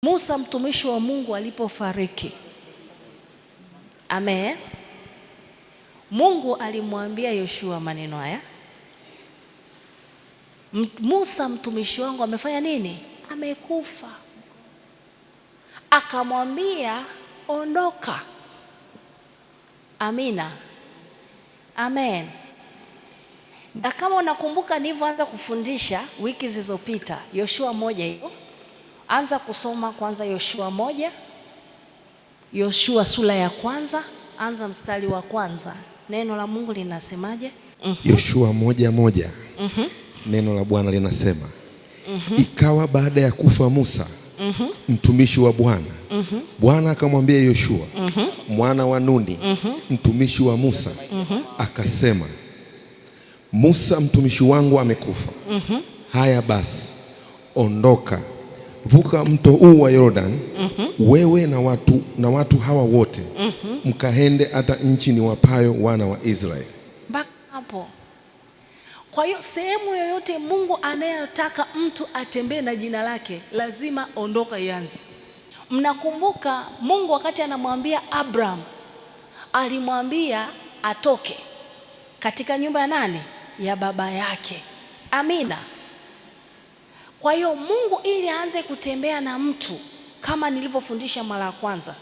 Musa mtumishi wa Mungu alipofariki, amen, Mungu alimwambia Yoshua maneno haya: Musa mtumishi wangu amefanya nini? Amekufa. Akamwambia ondoka. Amina, amen. Na kama unakumbuka nilivyoanza kufundisha wiki zilizopita, Yoshua 1 hiyo, anza kusoma kwanza Yoshua 1, Yoshua sura ya kwanza, anza mstari wa kwanza. Neno la Mungu linasemaje? Yoshua 1:1. Neno la Bwana linasema, ikawa baada ya kufa Musa mtumishi wa Bwana, Bwana akamwambia Yoshua mwana wa Nuni mtumishi wa Musa, akasema, Musa mtumishi wangu amekufa. Haya basi, ondoka, vuka mto huu wa Yordani, wewe na watu hawa wote, mkaende hata nchi niwapayo wana wa Israeli. Mpaka hapo. Kwa hiyo sehemu yoyote Mungu anayotaka mtu atembee na jina lake, lazima ondoka ianze. Mnakumbuka Mungu wakati anamwambia Abraham, alimwambia atoke katika nyumba ya nani? Ya baba yake. Amina. Kwa hiyo Mungu ili aanze kutembea na mtu, kama nilivyofundisha mara ya kwanza,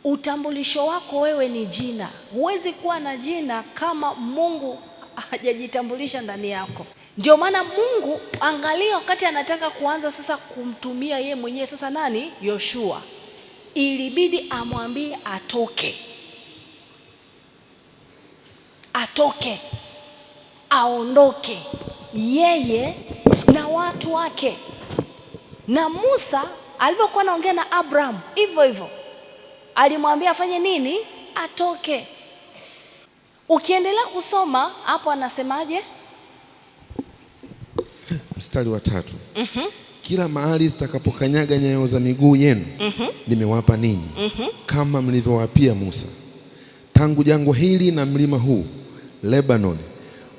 utambulisho wako wewe ni jina. Huwezi kuwa na jina kama Mungu hajajitambulisha ndani yako. Ndio maana Mungu, angalia, wakati anataka kuanza sasa kumtumia ye mwenyewe sasa nani? Yoshua, ilibidi amwambie atoke, aondoke yeye na watu wake. Na Musa alivyokuwa anaongea na Abraham hivyo hivyo, alimwambia afanye nini? Atoke. Ukiendelea kusoma hapo anasemaje? Mstari wa 3. Kila mahali zitakapokanyaga nyayo za miguu yenu, nimewapa ninyi, kama mlivyowapia Musa, tangu jangwa hili na mlima huu Lebanon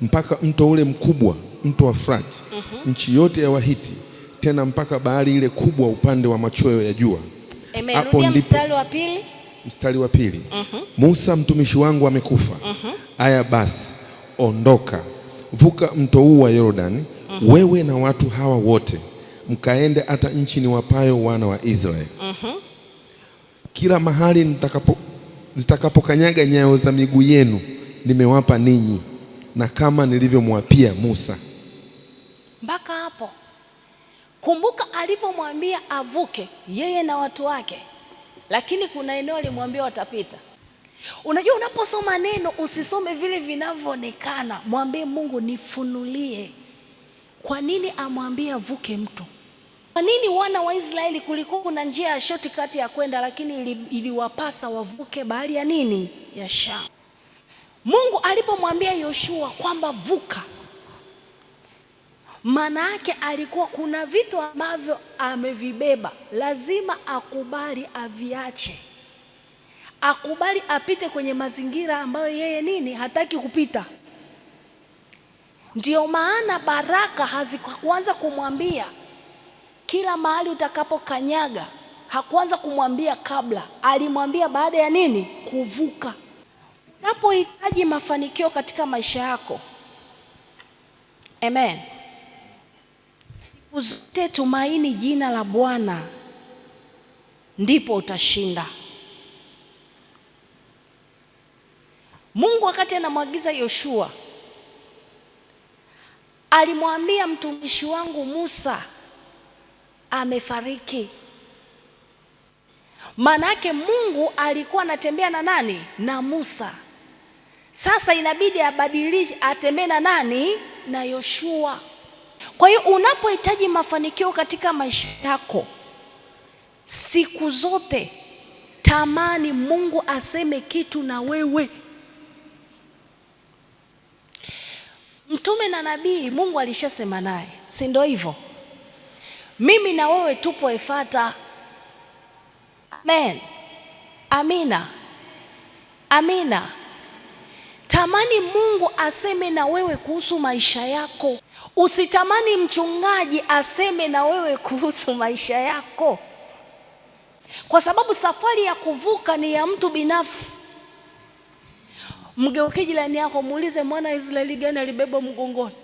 mpaka mto ule mkubwa, mto wa Frati, nchi yote ya Wahiti, tena mpaka bahari ile kubwa upande wa machweo ya jua. Rudia mstari wa pili. Mstari wa pili. Musa mtumishi wangu amekufa. Aya basi, ondoka, vuka mto huu wa Yordani, wewe na watu hawa wote, mkaende hata nchi niwapayo wana wa Israeli. Kila mahali zitakapokanyaga nyayo za miguu yenu, nimewapa ninyi, na kama nilivyomwapia Musa. Mpaka hapo. Kumbuka alivyomwambia avuke yeye na watu wake, lakini kuna eneo alimwambia watapita. Unajua, unaposoma neno usisome vile vinavyoonekana. Mwambie Mungu, nifunulie kwa nini amwambie avuke mto. Kwa nini wana wa Israeli kulikuwa kuna njia ya shortcut ya kwenda, lakini iliwapasa wavuke bahari ya nini? Ya Shamu. Mungu alipomwambia Yoshua kwamba vuka, maana yake alikuwa kuna vitu ambavyo amevibeba, lazima akubali aviache, akubali apite kwenye mazingira ambayo yeye nini? Hataki kupita. Ndio maana baraka hazikuanza kumwambia kila mahali utakapokanyaga, hakuanza kumwambia kabla, alimwambia baada ya nini? Kuvuka. Unapohitaji mafanikio katika maisha yako, amen, siku zote tumaini jina la Bwana, ndipo utashinda. Mungu wakati anamwagiza Yoshua, alimwambia mtumishi wangu Musa amefariki. Manake Mungu alikuwa anatembea na nani? Na Musa. Sasa inabidi abadilishe, atembee na nani? Na Yoshua. Kwa hiyo unapohitaji mafanikio katika maisha yako, siku zote tamani Mungu aseme kitu na wewe. Mtume na nabii Mungu alishasema naye, si ndio hivyo? Mimi na wewe tupo Efata. Amen. Amina. Amina. Tamani Mungu aseme na wewe kuhusu maisha yako. Usitamani mchungaji aseme na wewe kuhusu maisha yako, kwa sababu safari ya kuvuka ni ya mtu binafsi. Mgeukie jirani yako, muulize mwana wa Israeli gani alibeba mgongoni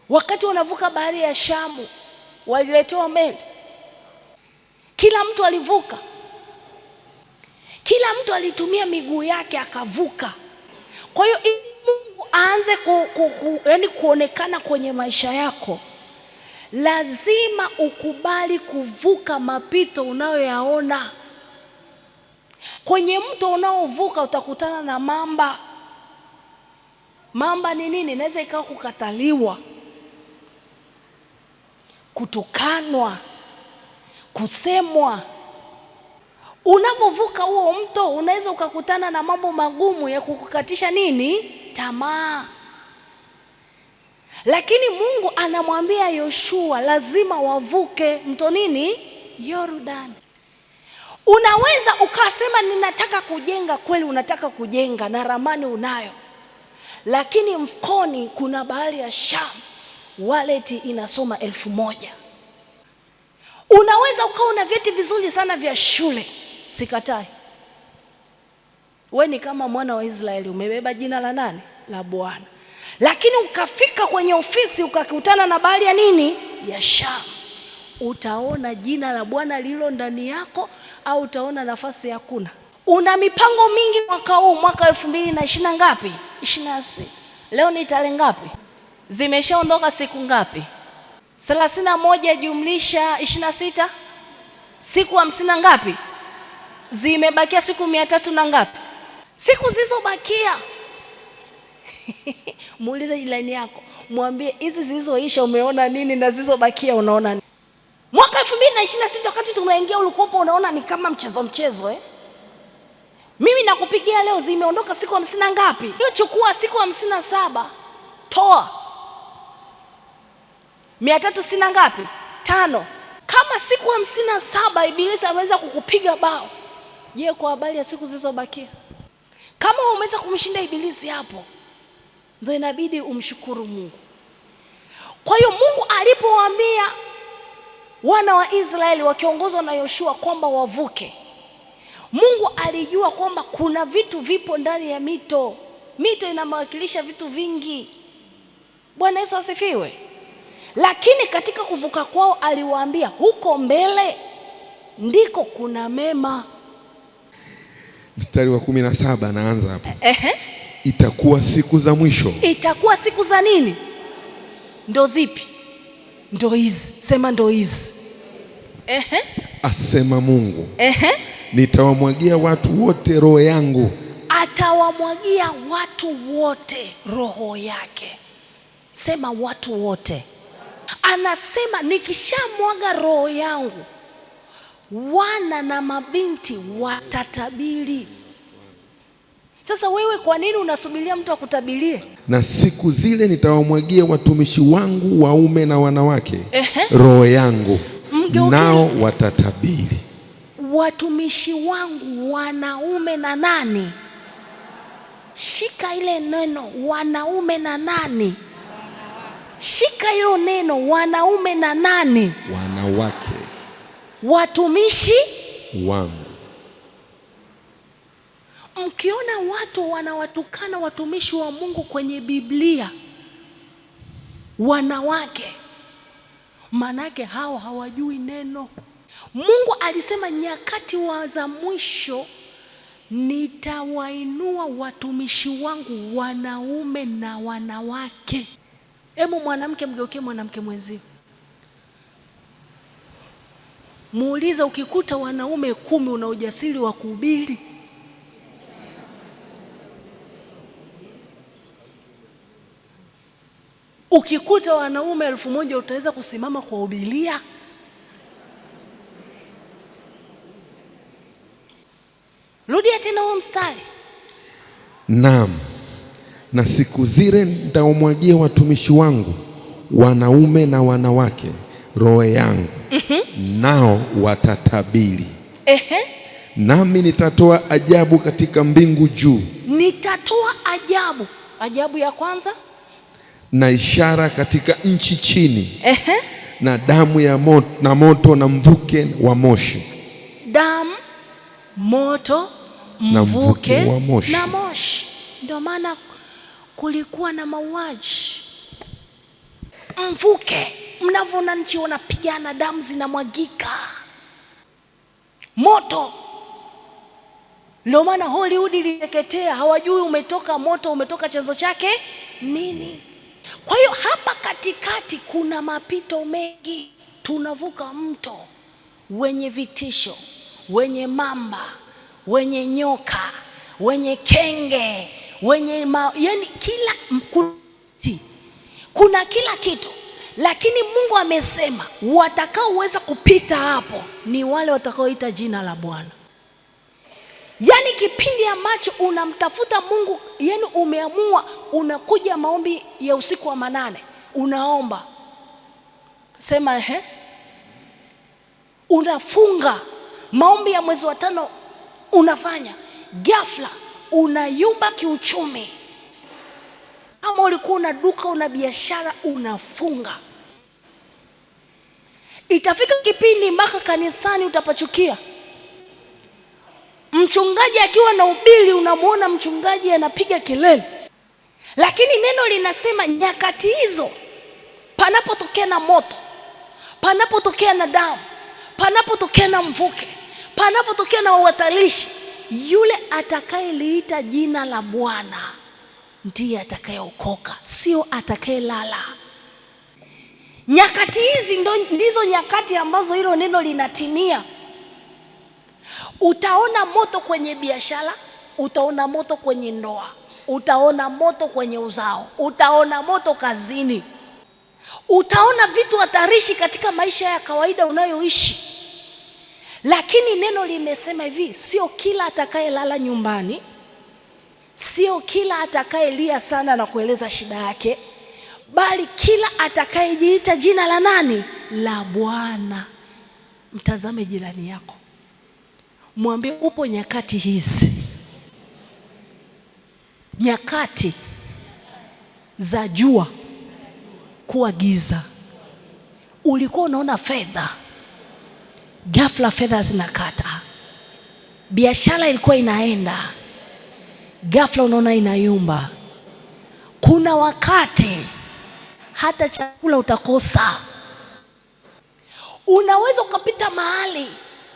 wakati wanavuka bahari ya Shamu? Waliletewa meli, kila mtu alivuka, kila mtu alitumia miguu yake akavuka. Kwa hiyo Mungu aanze yani kuonekana kwenye maisha yako, lazima ukubali kuvuka mapito unayoyaona. Kwenye mto unaovuka utakutana na mamba. Mamba ni nini? Inaweza ikawa kukataliwa, kutukanwa, kusemwa. Unapovuka huo mto unaweza ukakutana na mambo magumu ya kukukatisha nini? Tamaa. Lakini Mungu anamwambia Yoshua lazima wavuke mto nini? Yordani. Unaweza ukasema ninataka kujenga, kweli unataka kujenga na ramani unayo, lakini mfukoni kuna bahari ya Shamu, wallet inasoma 1,000. Unaweza ukawa na vyeti vizuri sana vya shule, sikatai. Wewe ni kama mwana wa Israeli, umebeba jina la nani? La Bwana. Lakini ukafika kwenye ofisi ukakutana na bahari ya nini? Ya Shamu. Utaona jina la Bwana lilo ndani yako au utaona nafasi hakuna? Una mipango mingi mwaka huu, mwaka 2020 ngapi? 26. Leo ni tarehe ngapi? Zimeshaondoka siku ngapi? 31 jumlisha 26, siku 50 ngapi? Zimebakia siku 300 na ngapi? Siku zilizobakia muulize jirani yako, mwambie hizi zilizoisha umeona nini na zilizobakia unaona nini? Mwaka 2026 wakati tumeingia ulikuwa unaona ni kama mchezo Mimi nakupigia leo zimeondoka siku 50 na ngapi? Hiyo chukua siku 57, toa 360 ngapi? 5. Kama siku 57 Ibilisi ameweza kukupiga bao, je, kwa habari ya siku zilizobakia? Kama umeweza kumshinda Ibilisi hapo, ndio inabidi umshukuru Mungu. Kwa hiyo Mungu alipowaambia wana wa Israeli wakiongozwa na Yoshua kwamba wavuke, Mungu alijua kwamba kuna vitu vipo ndani ya mito. Mito inawakilisha vitu vingi. Bwana Yesu asifiwe. Lakini katika kuvuka kwao aliwaambia huko mbele ndiko kuna mema. Mstari wa 17 anaanza hapo. Itakuwa siku za mwisho. Itakuwa siku za nini? Ndo zipi? Ndo hizi. Sema ndo hizi. Asema Mungu. Nitawamwagia watu wote roho yangu. Atawamwagia watu wote roho yake. Sema watu wote. Anasema nikishamwaga roho yangu, wana na mabinti watatabiri. Sasa wewe kwa nini unasubiria mtu akutabirie? Na siku zile nitawamwagia watumishi wangu waume na wanawake roho yangu, nao watatabiri. Watumishi wangu wanaume na nani? Shika ile neno, wanaume na nani? Shika hilo neno, wanaume na nani? Wanawake. Watumishi wangu. Mkiona watu wanawatukana watumishi wa Mungu kwenye Biblia, wanawake, manake hao hawajui neno. Mungu alisema nyakati za mwisho nitawainua watumishi wangu wanaume na wanawake. Hebu mwanamke, mgeukie mwanamke mwenzio, muulize, ukikuta wanaume 10 una ujasiri wa kuhubiri? Ukikuta wanaume 1000 utaweza kusimama kwa ubilia? Rudia tena huo mstari. Naam, na siku zile nitawamwagia watumishi wangu wanaume na wanawake roho yangu, nao watatabiri. Nami nitatoa ajabu katika mbingu juu. Nitatoa ajabu Ajabu ya kwanza, na ishara katika nchi chini, na damu ya moto na moto na mvuke wa moshi. Damu, moto, mvuke wa moshi. Na moshi. Ndio maana kulikuwa na mauaji. Mvuke, mnavyoona nchi wanapigana, damu zinamwagika. Moto, ndio maana Hollywood iliteketea, hawajui umetoka moto, umetoka chanzo chake nini. Kwa hiyo hapa katikati kuna mapito mengi. Tunavuka mto wenye vitisho, wenye mamba, wenye nyoka, wenye kenge, wenye yani kila kuna kila kitu. Lakini Mungu amesema watakaoweza kupita hapo ni wale watakaoita jina la Bwana. Yani kipindi ambacho unamtafuta Mungu, yani umeamua, unakuja maombi ya usiku wa manane, unaomba, sema unafunga maombi ya mwezi wa 5 unafanya, ghafla unayumba kiuchumi. Kama ulikuwa una duka, una biashara, unafunga. Itafika kipindi mpaka kanisani utapachukia. Mchungaji akiwa na ubiri, unamuona mchungaji anapiga kelele. Lakini neno linasema nyakati hizo, panapotokea na moto, panapotokea na damu, panapotokea na mvuke, panapotokea na uwatalishi, yule atakayeliita jina la Bwana ndiye atakayeokoka, sio atakayelala. Nyakati hizi ndizo nyakati ambazo hilo neno linatimia. Utaona moto kwenye biashara, utaona moto kwenye ndoa, utaona moto kwenye uzao, utaona moto kazini, utaona vitu hatarishi katika maisha ya kawaida unayoishi. Lakini neno limesema hivi, sio kila atakayelala nyumbani, sio kila atakayelia sana na kueleza shida yake, bali kila atakayejiita jina la nani? La Bwana. Mtazame jirani yako, mwambie upo nyakati hizi, nyakati za jua kuwa giza. Ulikuwa unaona fedha, ghafla fedha zinakata. Biashara ilikuwa inaenda, ghafla unaona inayumba. Kuna wakati hata chakula utakosa. Unaweza ukapita mahali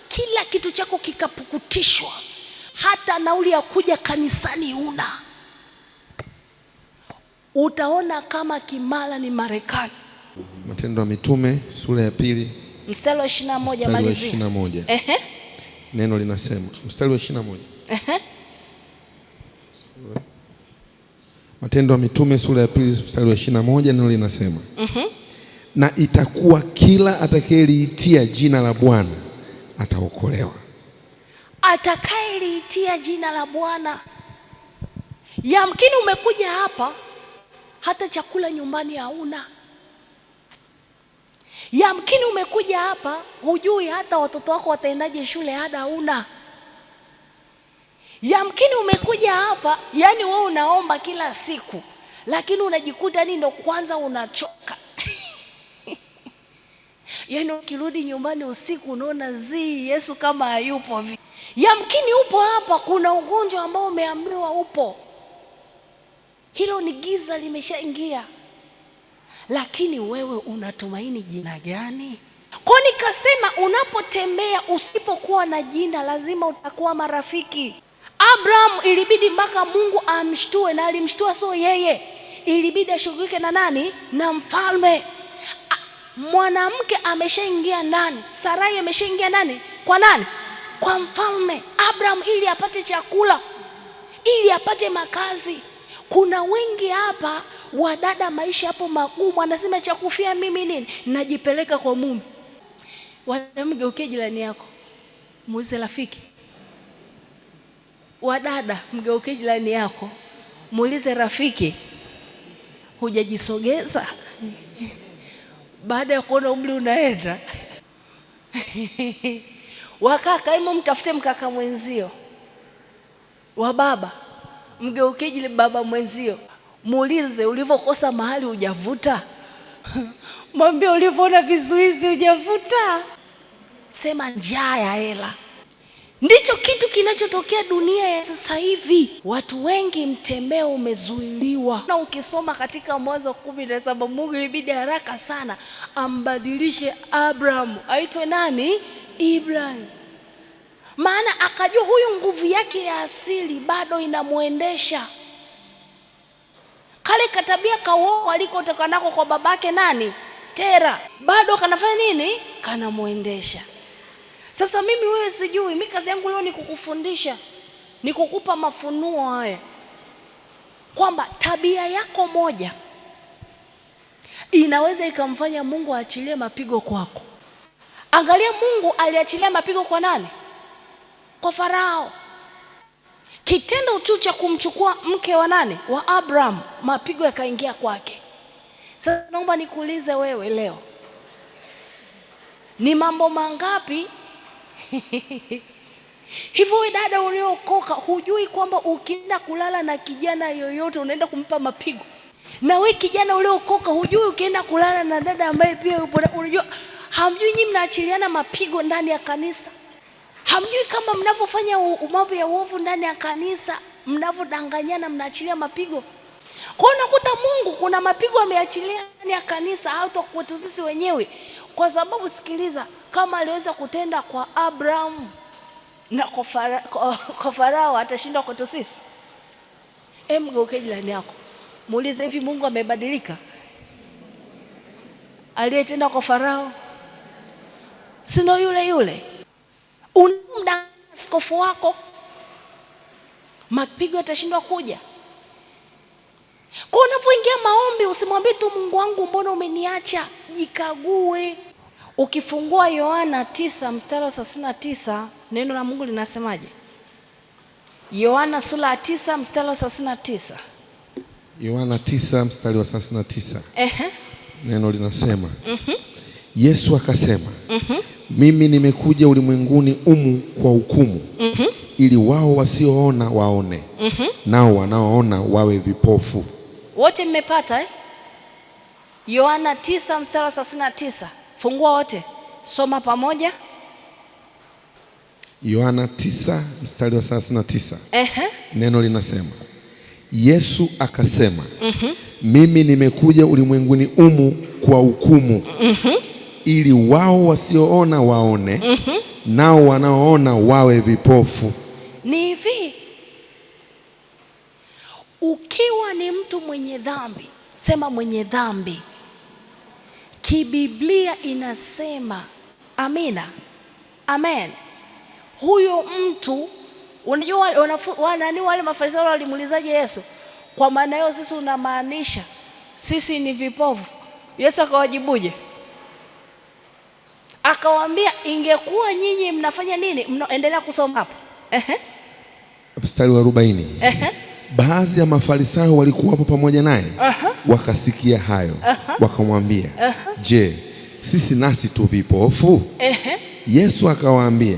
kila kitu chako kikapukutishwa, hata nauli ya kuja kanisani una. Utaona kama Kimara ni Marekani. Matendo ya Mitume sura ya 2 mstari wa 21, malizia. 21. Neno linasema, mstari wa 21. Matendo ya Mitume sura ya 2 mstari wa 21, neno linasema, na itakuwa kila atakayeliitia jina la Bwana ataokolewa. Atakayeliitia jina la Bwana. Yamkini umekuja hapa hata chakula nyumbani hauna. Yamkini umekuja hapa hujui hata watoto wako wataendaje shule, ada hauna. Yamkini umekuja hapa, yani wewe unaomba kila siku, lakini unajikuta ndo kwanza unachoka. Yani ukirudi nyumbani usiku unaona Yesu kama hayupo. Yamkini upo hapa, kuna ugonjwa ambao umeambiwa upo. Hilo ni giza limeshaingia. Lakini wewe unatumaini jina gani? Kwa nikasema unapotembea usipokuwa na jina lazima utakuwa marafiki. Abraham ilibidi mpaka Mungu amshtue, na alimshtua sio yeye. Ilibidi ashughulike na nani? Na mfalme. Mwanamke ameshaingia ndani, Sarai ameshaingia ndani. Kwa nani? Kwa mfalme. Abraham ili apate chakula, ili apate makazi. Kuna wengi hapa wadada, maisha hapo magumu, anasema cha kufia mimi nini? Najipeleka kwa mume. Mgeukie jirani yako, muulize rafiki. Wadada, mgeukie jirani yako, muulize rafiki, hujajisogeza baada ya kuona umri unaenda? Wakaka, hebu mtafute mkaka mwenzio. Wa baba, mgeukie baba mwenzio, Muulize ulivyokosa mahali hujavuta. Mwambie ulivyoona vizuizi hujavuta. Sema njaa ya hela. Ndicho kitu kinachotokea dunia ya sasa hivi. Watu wengi mtembeo umezuiliwa. Na ukisoma katika Mwanzo 17, Mungu ilibidi haraka sana ambadilishe Abraham aitwe nani? Ibrahim. Maana akajua huyu nguvu yake ya asili bado inamuendesha. Kale katabia kauo alikotoka nako kwa babake nani? Tera. Bado kanafanya nini? Kanamuendesha. Sasa mimi wewe sijui, mimi kazi yangu leo ni kukufundisha, ni kukupa mafunuo haya kwamba tabia yako moja inaweza ikamfanya Mungu aachilie mapigo kwako. Angalia, Mungu aliachilia mapigo kwa nani? Kwa Farao. Kitendo tu cha kumchukua mke wa nani? Wa Abraham, mapigo yakaingia kwake. Sasa naomba nikuulize wewe leo, ni mambo mangapi hivyo wewe dada uliokoka hujui kwamba ukienda kulala na kijana yoyote unaenda kumpa mapigo? Na wewe kijana uliokoka hujui ukienda kulala na dada ambaye pia yupo, unajua hamjui nyinyi mnaachiliana mapigo ndani ya kanisa? Hamjui kama mnavyofanya mambo ya uovu ndani ya kanisa, mnavyodanganyana mnaachilia mapigo? Kwa hiyo nakuta Mungu kuna mapigo ameachilia ndani ya kanisa hata kwetu sisi wenyewe. Kwa sababu sikiliza, kama aliweza kutenda kwa Abraham na kwa Farao, atashindwa kwetu sisi? Mgeuke jirani yako, muulize, hivi Mungu amebadilika? Aliyetenda kwa Farao sino yule yule? Unamdanganya askofu wako, mapigo atashindwa kuja? Kwa unapoingia maombi usimwambie tu Mungu wangu mbona umeniacha, jikague. Ukifungua Yohana 9:39, neno la Mungu linasemaje? Yohana sura ya 9:39. Yohana 9:39. Neno linasema, Yesu akasema, mimi nimekuja ulimwenguni humu kwa hukumu, ili wao wasioona waone, nao wanaoona wawe vipofu. Wote mmepata eh? Yohana 9:39. Fungua wote, soma pamoja. Yohana 9:39. Neno linasema, Yesu akasema, mimi nimekuja ulimwenguni humu kwa hukumu, ili wao wasioona waone, nao wanaoona wawe vipofu. Ni hivi, ukiwa ni mtu mwenye dhambi, sema mwenye dhambi, kibiblia inasema, amina, amen, huyo mtu, unajua wale Mafarisayo walimuulizaje Yesu, kwa maana hiyo sisi unamaanisha sisi ni vipofu? Yesu akawajibuje? Akawaambia, ingekuwa nyinyi mnafanya nini? Endelea kusoma hapo. Mstari wa 40. Baadhi ya Mafarisayo walikuwapo pamoja naye, wakasikia hayo, wakamwambia, je, sisi nasi tu vipofu? Yesu akawaambia,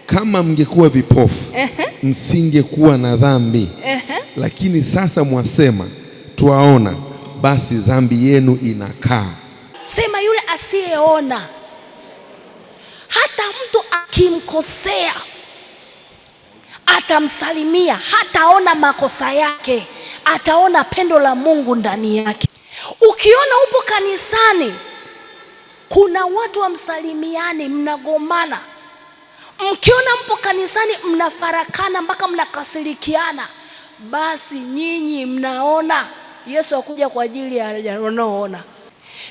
kama mngekuwa vipofu, msingekuwa na dhambi, lakini sasa mwasema twaona, basi dhambi yenu inakaa. Sema yule asiyeona, hata mtu akimkosea atamsalimia, hataona makosa yake, ataona pendo la Mungu ndani yake. Ukiona upo kanisani kuna watu wamsalimiani, mnagomana, mkiona mpo kanisani mnafarakana mpaka mnakasirikiana, basi nyinyi mnaona. Yesu akuja kwa ajili ya wanaoona.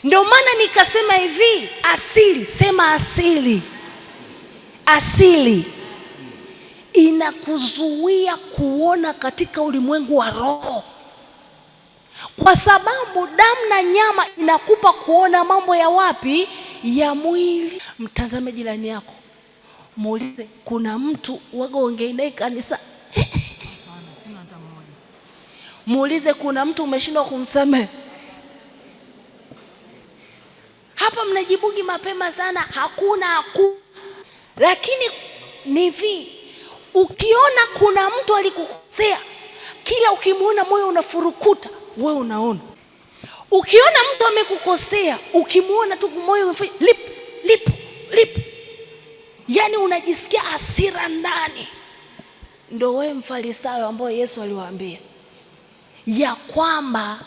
Ndio maana nikasema hivi, asili, sema asili. Asili inakuzuia kuona katika ulimwengu wa roho, kwa sababu damu na nyama inakupa kuona mambo ya wapi? Ya mwili. Mtazame jirani yako, muulize, kuna mtu waga ongea naye kanisa? Muulize, kuna mtu umeshindwa kumsamehe? Hapa mnajibugi mapema sana, hakuna. Lakini ni hivi, ukiona kuna mtu alikukosea, kila ukimwona moyo unafurukuta, wewe unaona. Ukiona mtu amekukosea, ukimwona tu moyo unafanya lip, yaani unajisikia hasira ndani. Ndio wewe Mfarisayo ambao Yesu aliwaambia ya kwamba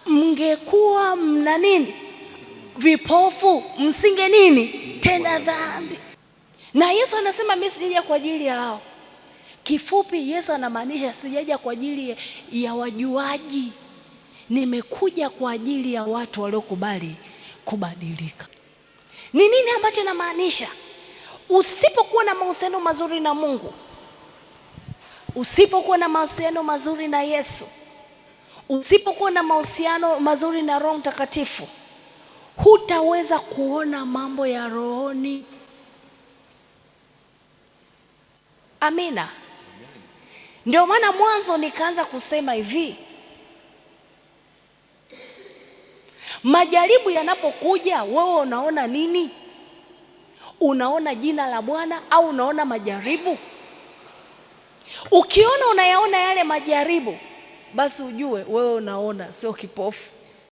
mngekuwa mna nini? Vipofu, msinge nini? Tenda dhambi. Na Yesu anasema mimi sijaja kwa ajili ya hao. Kifupi Yesu anamaanisha sijaja kwa ajili ya wajuaji. Nimekuja kwa ajili ya watu waliokubali kubadilika. Ni nini ambacho namaanisha? Usipokuwa na mahusiano mazuri na Mungu, usipokuwa na mahusiano mazuri na Yesu, usipokuwa na mahusiano mazuri na Roho Mtakatifu, hutaweza kuona mambo ya rohoni. Amina. Ndio maana mwanzo nikaanza kusema hivi, majaribu yanapokuja wewe unaona nini? Unaona jina la Bwana au unaona majaribu? Ukiona unayaona yale majaribu, basi ujue wewe unaona, sio kipofu.